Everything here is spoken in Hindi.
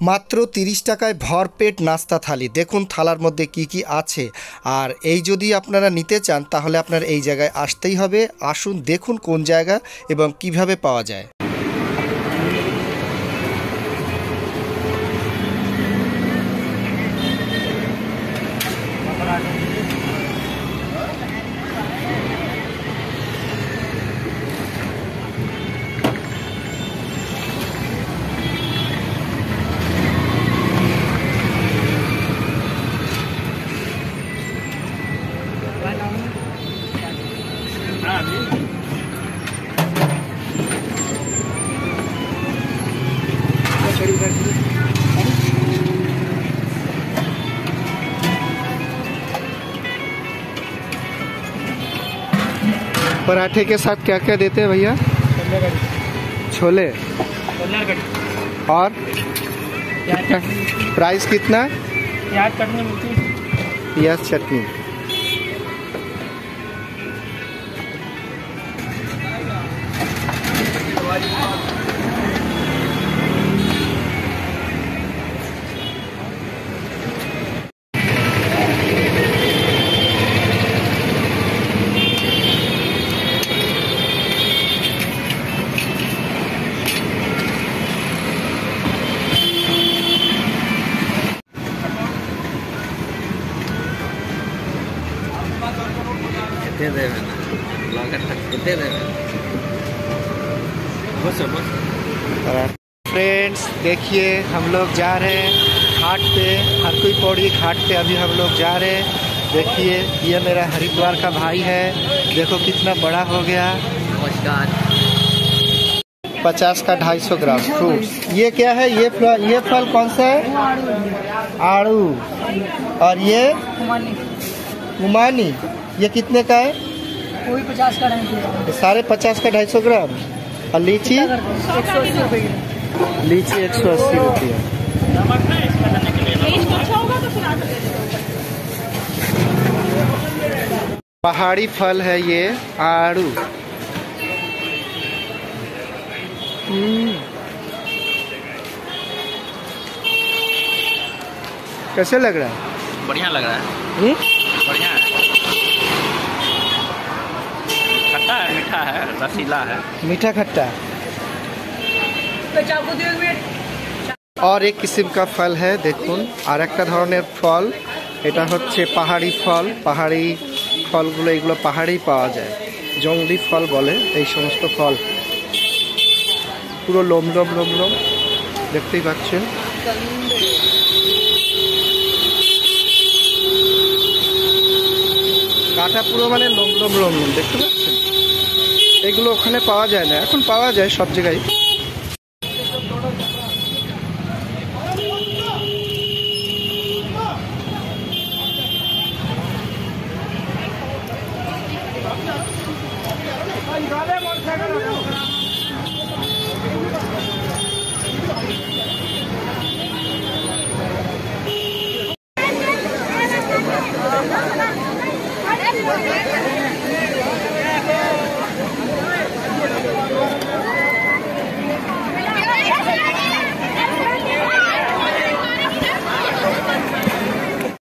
মাত্র 30 টাকায় ভরপেট নাস্তা থালি। দেখুন থালার মধ্যে কি কি আছে। আর এই যদি আপনারা নিতে চান তাহলে আপনার এই জায়গায় আসতেই হবে। আসুন দেখুন কোন জায়গা এবং কিভাবে পাওয়া যায়। पराठे के साथ क्या क्या देते हैं भैया? छोले और प्राइस कितना? प्याज चटनी मिलती है। प्याज चटनी। फ्रेंड्स देखिए हम लोग जा रहे हैं घाट पे, हरकुई पौड़ी घाट पे अभी हम लोग जा रहे हैं। देखिए ये मेरा हरिद्वार का भाई है, देखो कितना बड़ा हो गया। नमस्कार। 50 का 250 ग्राम फ्रूट्स। ये क्या है? ये फल कौन सा है? आड़ू। और ये उमानी, ये कितने का है? कोई 50 का नहीं, सारे 50 का 250 ग्राम। और लीची 180 रुपये। लीची 180 रुपये। पहाड़ी फल है ये आड़ू। कैसे लग रहा है? बढ़िया लग रहा है। बढ़िया है, खट्टा है, मीठा है, रसीला है। मीठा खट्टा। और एक किस्म का फल है देखुन, আর একটা ধরনের ফল। এটা হচ্ছে পাহাড়ি ফল। পাহাড়ি ফলগুলো এগুলো পাহাড়েই পাওয়া যায়, জংলি ফল বলে এই সমস্ত ফল। পুরো লোম লোম লোম লোম দেখতেই পাচ্ছেন। কাটা পুরো মানে লোম লোম লোম লোম দেখতে পাচ্ছেন। এগুলো ওখানে পাওয়া যায় না, এখন পাওয়া যায় সব জায়গায়।